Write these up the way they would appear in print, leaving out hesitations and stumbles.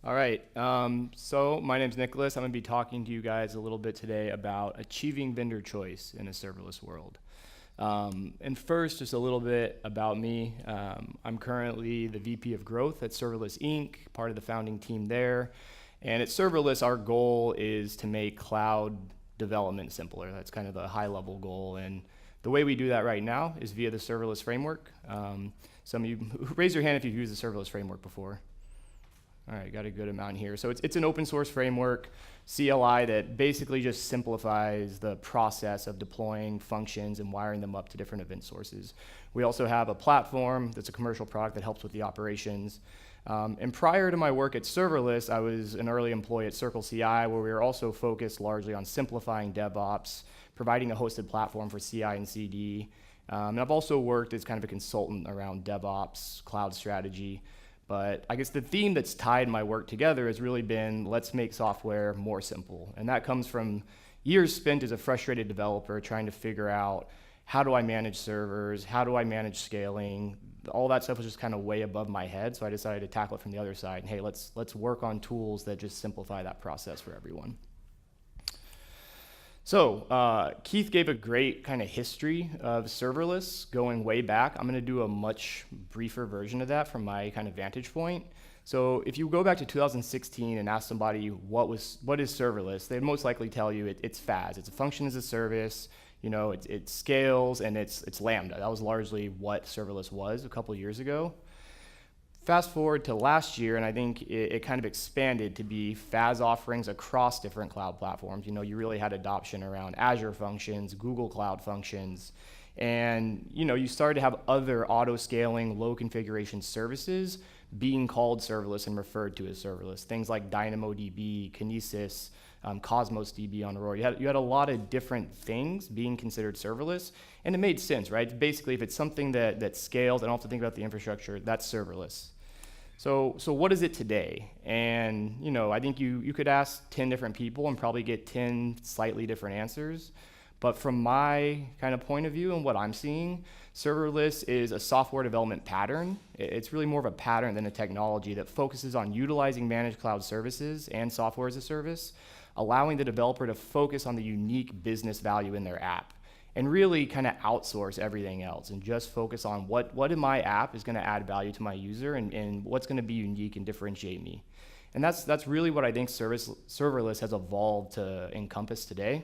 All right, so my name's Nicholas. I'm going to be talking to you guys a little bit today about achieving vendor choice in a serverless world. And first, just a little bit about me. I'm currently the VP of Growth at Serverless Inc., part of the founding team there. And at Serverless, our goal is to make cloud development simpler. That's kind of the high-level goal. And the way we do that right now is via the serverless framework. Some of you, raise your hand if you've used the serverless framework before. All right, got a good amount here. So it's an open source framework, CLI, that basically just simplifies the process of deploying functions and wiring them up to different event sources. We also have a platform that's a commercial product that helps with the operations. And prior to my work at Serverless, I was an early employee at CircleCI, where we were also focused largely on simplifying DevOps, providing a hosted platform for CI and CD. And I've also worked as kind of a consultant around DevOps, cloud strategy. But I guess the theme that's tied my work together has really been, let's make software more simple. And that comes from years spent as a frustrated developer trying to figure out, how do I manage servers? How do I manage scaling? All that stuff was just kind of way above my head, so I decided to tackle it from the other side. And hey, let's work on tools that just simplify that process for everyone. So Keith gave a great kind of history of serverless going way back. I'm going to do a much briefer version of that from my kind of vantage point. So if you go back to 2016 and ask somebody what is serverless, they'd most likely tell you it's FaaS. It's a function as a service. You know, it scales, and it's Lambda. That was largely what serverless was a couple years ago. Fast forward to last year, and I think it kind of expanded to be FaaS offerings across different cloud platforms. You know, you really had adoption around Azure functions, Google Cloud functions, and you know, you started to have other auto-scaling, low-configuration services being called serverless and referred to as serverless. Things like DynamoDB, Kinesis, Cosmos DB on Aurora. You had a lot of different things being considered serverless, and it made sense, right? Basically, if it's something that scales, I don't have to think about the infrastructure, that's serverless. So what is it today? And you know, I think you could ask 10 different people and probably get 10 slightly different answers. But from my kind of point of view and what I'm seeing, serverless is a software development pattern. It's really more of a pattern than a technology that focuses on utilizing managed cloud services and software as a service, allowing the developer to focus on the unique business value in their app and really kind of outsource everything else and just focus on what in my app is going to add value to my user and what's going to be unique and differentiate me. And that's really what I think serverless has evolved to encompass today.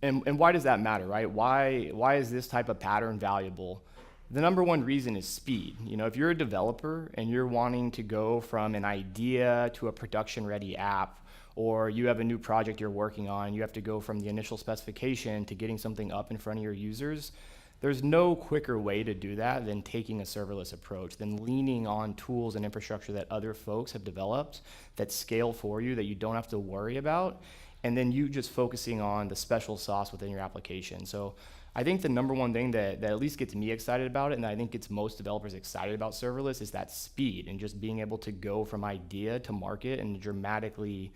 And why does that matter, right? Why is this type of pattern valuable? The number one reason is speed. You know, if you're a developer and you're wanting to go from an idea to a production-ready app, or you have a new project you're working on, you have to go from the initial specification to getting something up in front of your users, there's no quicker way to do that than taking a serverless approach, than leaning on tools and infrastructure that other folks have developed that scale for you, that you don't have to worry about, and then you just focusing on the special sauce within your application. So I think the number one thing that at least gets me excited about it, and I think gets most developers excited about serverless, is that speed and just being able to go from idea to market in a dramatically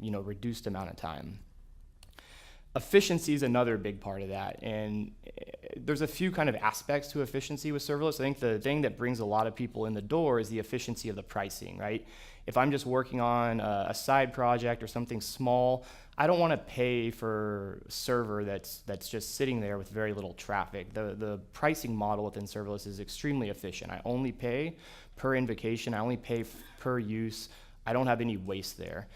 reduced amount of time. Efficiency is another big part of that, and there's a few kind of aspects to efficiency with serverless. I think the thing that brings a lot of people in the door is the efficiency of the pricing, right? If I'm just working on a side project or something small, I don't want to pay for a server that's just sitting there with very little traffic. The pricing model within serverless is extremely efficient. I only pay per invocation, I only pay per use, I don't have any waste there.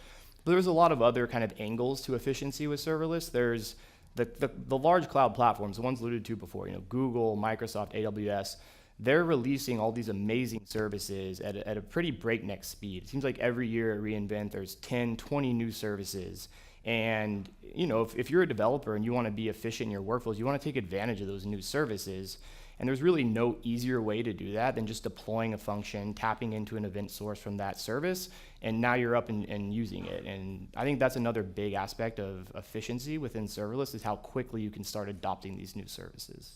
But there's a lot of other kind of angles to efficiency with serverless. There's the large cloud platforms, the ones alluded to before, you know, Google, Microsoft, AWS, they're releasing all these amazing services at a pretty breakneck speed. It seems like every year at reInvent, there's 10, 20 new services. And you know, if you're a developer and you want to be efficient in your workflows, you want to take advantage of those new services. And there's really no easier way to do that than just deploying a function, tapping into an event source from that service, and now you're up and using it. And I think that's another big aspect of efficiency within serverless, is how quickly you can start adopting these new services.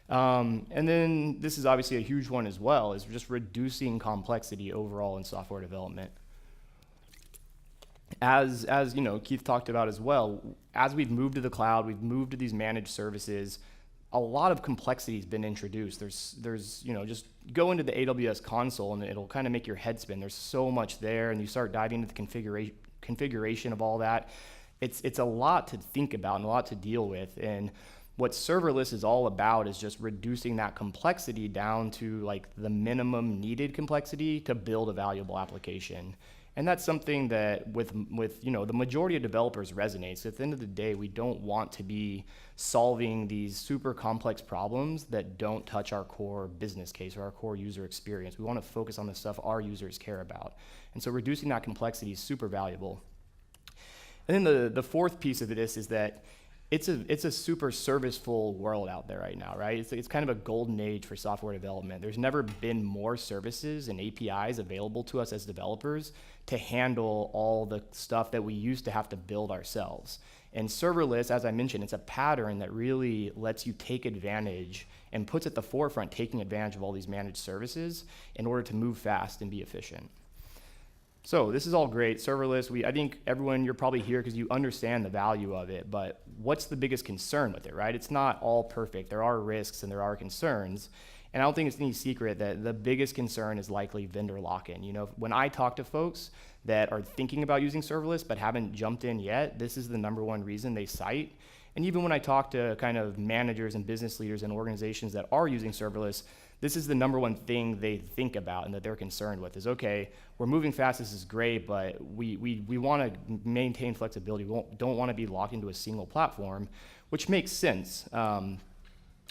And then this is obviously a huge one as well, is just reducing complexity overall in software development. As you know, Keith talked about as well, as we've moved to the cloud, we've moved to these managed services, a lot of complexity has been introduced. There's just go into the AWS console and it'll kind of make your head spin. There's so much there, and you start diving into the configuration of all that. It's a lot to think about and a lot to deal with. And what serverless is all about is just reducing that complexity down to like the minimum needed complexity to build a valuable application. And that's something that with the majority of developers resonates. At the end of the day, we don't want to be solving these super complex problems that don't touch our core business case or our core user experience. We want to focus on the stuff our users care about. And so reducing that complexity is super valuable. And then the fourth piece of this is that it's a super serviceful world out there right now, right? It's kind of a golden age for software development. There's never been more services and APIs available to us as developers to handle all the stuff that we used to have to build ourselves. And serverless, as I mentioned, it's a pattern that really lets you take advantage and puts at the forefront taking advantage of all these managed services in order to move fast and be efficient. So this is all great. Serverless, I think everyone, you're probably here because you understand the value of it, but what's the biggest concern with it, right? It's not all perfect. There are risks and there are concerns. And I don't think it's any secret that the biggest concern is likely vendor lock-in. When I talk to folks that are thinking about using serverless but haven't jumped in yet, this is the number one reason they cite. And even when I talk to kind of managers and business leaders and organizations that are using serverless, this is the number one thing they think about and that they're concerned with is, okay, we're moving fast, this is great, but we want to maintain flexibility. We don't want to be locked into a single platform, which makes sense.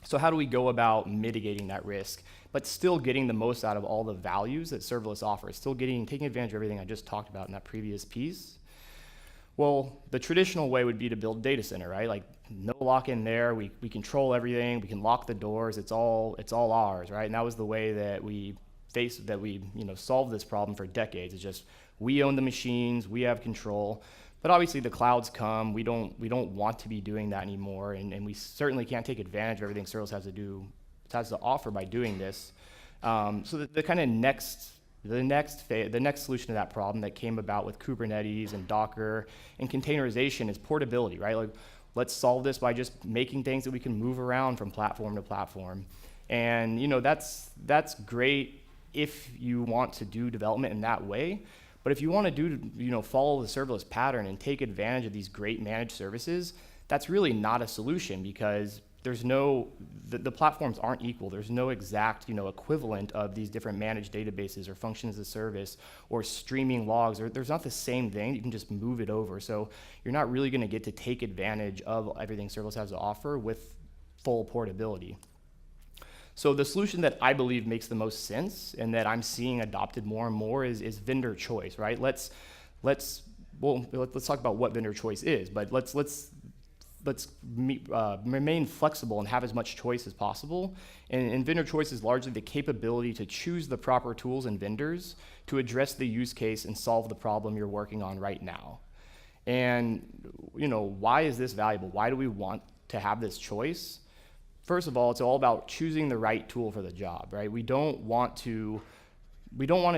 So how do we go about mitigating that risk, but still getting the most out of all the values that serverless offers, still taking advantage of everything I just talked about in that previous piece? Well, the traditional way would be to build a data center, right? Like no lock-in there, we control everything, we can lock the doors, it's all ours, right? And that was the way that we solved this problem for decades. It's just we own the machines, we have control. But obviously the clouds come, we don't want to be doing that anymore, and we certainly can't take advantage of everything serverless has to offer by doing this. So the kind of the next solution to that problem that came about with Kubernetes and Docker and containerization is portability, right? Like, let's solve this by just making things that we can move around from platform to platform. And that's great if you want to do development in that way. But if you want to follow the serverless pattern and take advantage of these great managed services, that's really not a solution because the platforms aren't equal. There's no exact equivalent of these different managed databases or functions as a service or streaming logs. There's not the same thing. You can just move it over. So you're not really going to get to take advantage of everything serverless has to offer with full portability. So the solution that I believe makes the most sense and that I'm seeing adopted more and more is vendor choice, right? Let's talk about what vendor choice is, but let's remain flexible and have as much choice as possible. And vendor choice is largely the capability to choose the proper tools and vendors to address the use case and solve the problem you're working on right now. And why is this valuable? Why do we want to have this choice? First of all, it's all about choosing the right tool for the job, right? We don't want to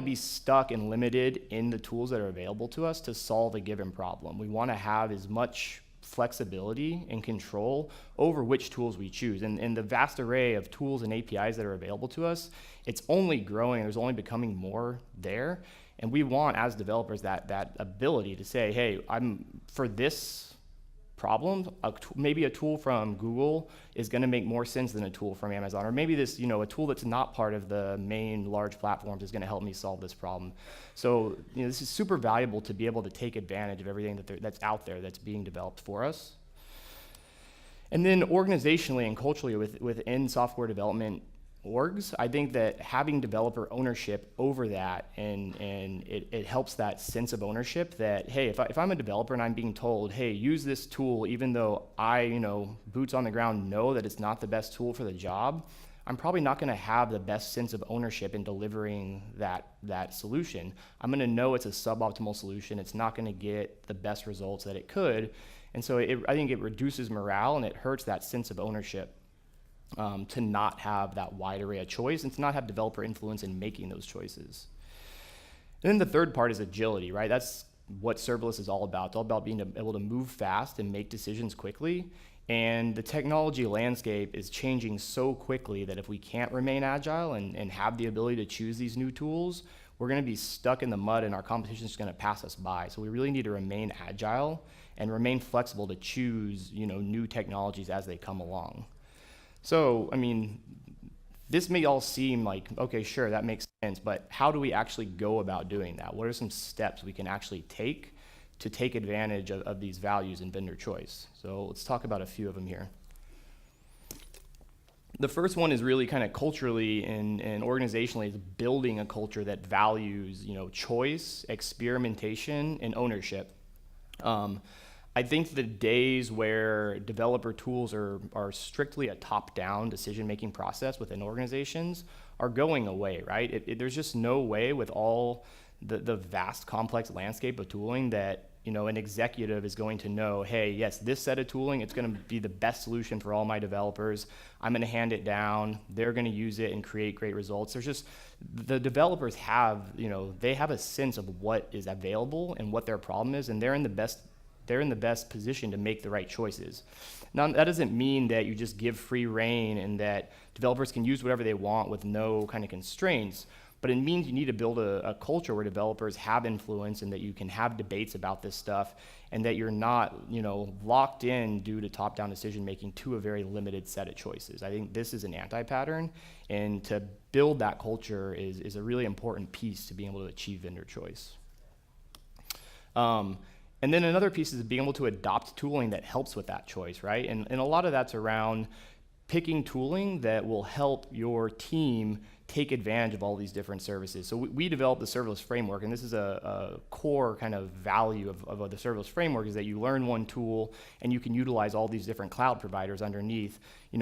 be stuck and limited in the tools that are available to us to solve a given problem. We want to have as much flexibility and control over which tools we choose. And the vast array of tools and APIs that are available to us, it's only growing, there's only becoming more there. And we want, as developers, that ability to say, hey, for this problem, maybe a tool from Google is going to make more sense than a tool from Amazon, or maybe this, a tool that's not part of the main large platforms is going to help me solve this problem. So, this is super valuable to be able to take advantage of everything that's out there that's being developed for us. And then organizationally and culturally within software development orgs, I think that having developer ownership over that and it helps that sense of ownership that, hey, if I'm a developer and I'm being told, hey, use this tool, even though I, boots on the ground know that it's not the best tool for the job, I'm probably not going to have the best sense of ownership in delivering that solution. I'm going to know it's a suboptimal solution. It's not going to get the best results that it could. And so I think it reduces morale and it hurts that sense of ownership. To not have that wide array of choice and to not have developer influence in making those choices. And then the third part is agility, right? That's what serverless is all about. It's all about being able to move fast and make decisions quickly And the technology landscape is changing so quickly that if we can't remain agile and have the ability to choose these new tools, we're going to be stuck in the mud and our competition is going to pass us by. So we really need to remain agile and remain flexible to choose, new technologies as they come along. So, this may all seem like, okay, sure, that makes sense, but how do we actually go about doing that? What are some steps we can actually take to take advantage of these values in vendor choice? So let's talk about a few of them here. The first one is really kind of culturally and organizationally is building a culture that values, choice, experimentation, and ownership. I think the days where developer tools are strictly a top-down decision-making process within organizations are going away, right? There's just no way with all the vast, complex landscape of tooling that an executive is going to know, hey, yes, this set of tooling, it's going to be the best solution for all my developers. I'm going to hand it down. They're going to use it and create great results. There's just, the developers have, they have a sense of what is available and what their problem is, and they're in the best position to make the right choices. Now, that doesn't mean that you just give free rein and that developers can use whatever they want with no kind of constraints, but it means you need to build a culture where developers have influence and that you can have debates about this stuff and that you're not, locked in due to top-down decision-making to a very limited set of choices. I think this is an anti-pattern, and to build that culture is a really important piece to being able to achieve vendor choice. And then another piece is being able to adopt tooling that helps with that choice, right? And a lot of that's around picking tooling that will help your team take advantage of all these different services. So we developed the serverless framework, and this is a core kind of value of the serverless framework is that you learn one tool and you can utilize all these different cloud providers underneath.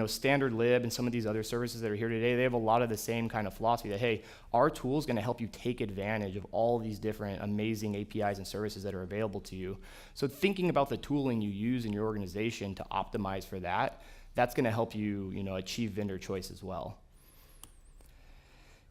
Standard Lib and some of these other services that are here today, they have a lot of the same kind of philosophy that, hey, our tool is going to help you take advantage of all these different amazing APIs and services that are available to you. So thinking about the tooling you use in your organization to optimize for that, that's going to help you, achieve vendor choice as well.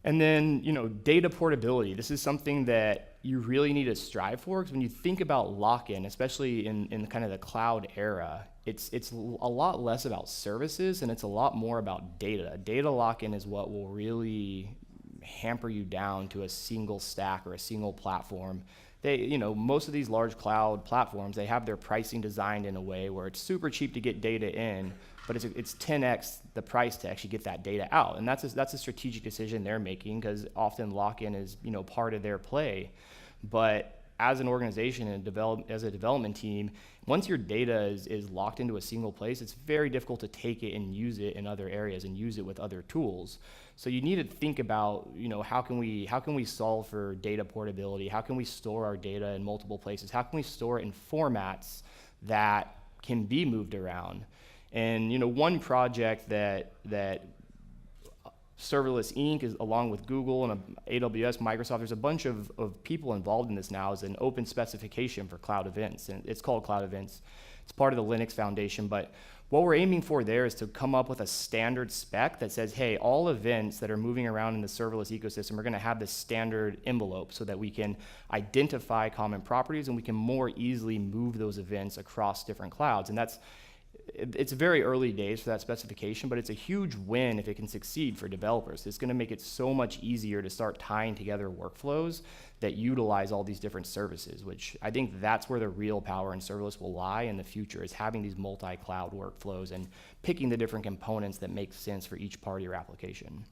And then, data portability. This is something that you really need to strive for, because when you think about lock-in, especially in kind of the cloud era, it's a lot less about services and it's a lot more about data. Data lock-in is what will really hamper you down to a single stack or a single platform. Most of these large cloud platforms, they have their pricing designed in a way where it's super cheap to get data in, but it's 10x the price to actually get that data out. And that's a strategic decision they're making, because often lock-in is part of their play. But as an organization and as a development team, once your data is locked into a single place, it's very difficult to take it and use it in other areas and use it with other tools. So you need to think about, how can we solve for data portability? How can we store our data in multiple places? How can we store it in formats that can be moved around? And one project that Serverless Inc. is, along with Google and AWS, Microsoft, there's a bunch of people involved in this now, is an open specification for cloud events, and it's called Cloud Events. It's part of the Linux Foundation, but what we're aiming for there is to come up with a standard spec that says, hey, all events that are moving around in the serverless ecosystem are going to have this standard envelope so that we can identify common properties and we can more easily move those events across different clouds. And it's very early days for that specification, but it's a huge win if it can succeed for developers. It's going to make it so much easier to start tying together workflows that utilize all these different services, which I think that's where the real power in serverless will lie in the future, is having these multi-cloud workflows and picking the different components that make sense for each part of your application.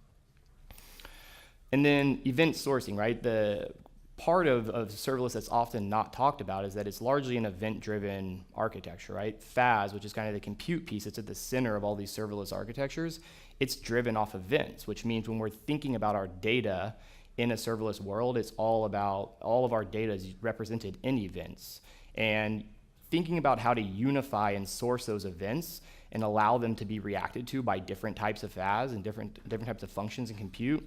And then event sourcing, right? The part of serverless that's often not talked about is that it's largely an event-driven architecture, right? FAS, which is kind of the compute piece, it's at the center of all these serverless architectures. It's driven off events, which means when we're thinking about our data in a serverless world, it's all about, all of our data is represented in events. And thinking about how to unify and source those events and allow them to be reacted to by different types of FAS and different types of functions in compute,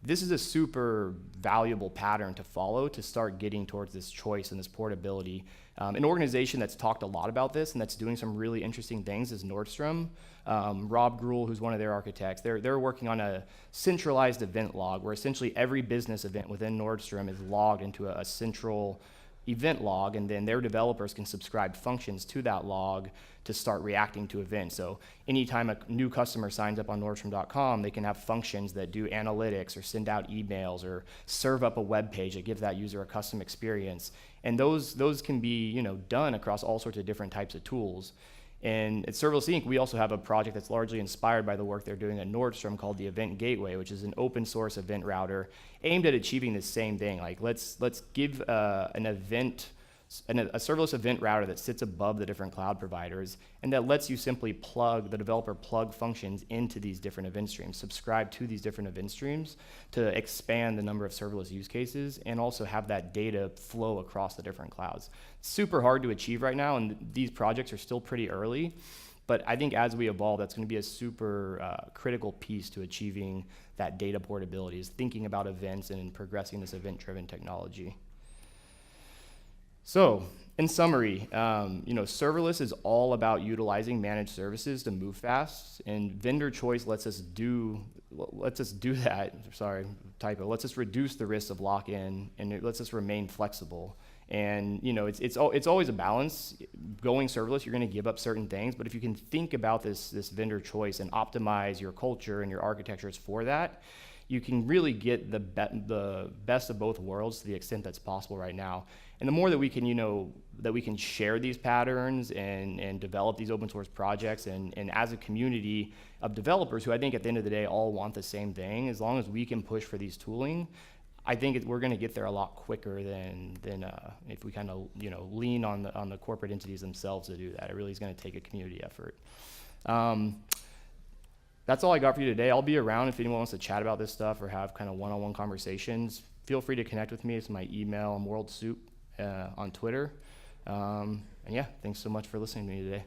this is a super valuable pattern to follow to start getting towards this choice and this portability. An organization that's talked a lot about this and that's doing some really interesting things is Nordstrom. Rob Gruhl, who's one of their architects, they're working on a centralized event log where essentially every business event within Nordstrom is logged into a central event log, and then their developers can subscribe functions to that log to start reacting to events. So anytime a new customer signs up on Nordstrom.com, they can have functions that do analytics or send out emails or serve up a web page that gives that user a custom experience. And those can be done across all sorts of different types of tools. And at Serverless Inc, we also have a project that's largely inspired by the work they're doing at Nordstrom called the Event Gateway, which is an open source event router aimed at achieving the same thing. Like let's give a serverless event router that sits above the different cloud providers and that lets you simply plug functions into these different event streams, subscribe to these different event streams to expand the number of serverless use cases and also have that data flow across the different clouds. It's super hard to achieve right now, and these projects are still pretty early, but I think as we evolve, that's going to be a super critical piece to achieving that data portability, is thinking about events and progressing this event-driven technology. So, in summary, serverless is all about utilizing managed services to move fast, and vendor choice lets us do that. Sorry, typo. Lets us reduce the risk of lock-in, and it lets us remain flexible. And it's always a balance. Going serverless, you're going to give up certain things, but if you can think about this vendor choice and optimize your culture and your architectures for that, you can really get the best of both worlds to the extent that's possible right now. And the more that we can share these patterns and develop these open source projects, and as a community of developers who I think at the end of the day all want the same thing, as long as we can push for these tooling, I think we're going to get there a lot quicker than if we kind of lean on the corporate entities themselves to do that. It really is going to take a community effort. That's all I got for you today. I'll be around if anyone wants to chat about this stuff or have kind of one-on-one conversations. Feel free to connect with me. It's my email, WorldSoup on Twitter. And yeah, thanks so much for listening to me today.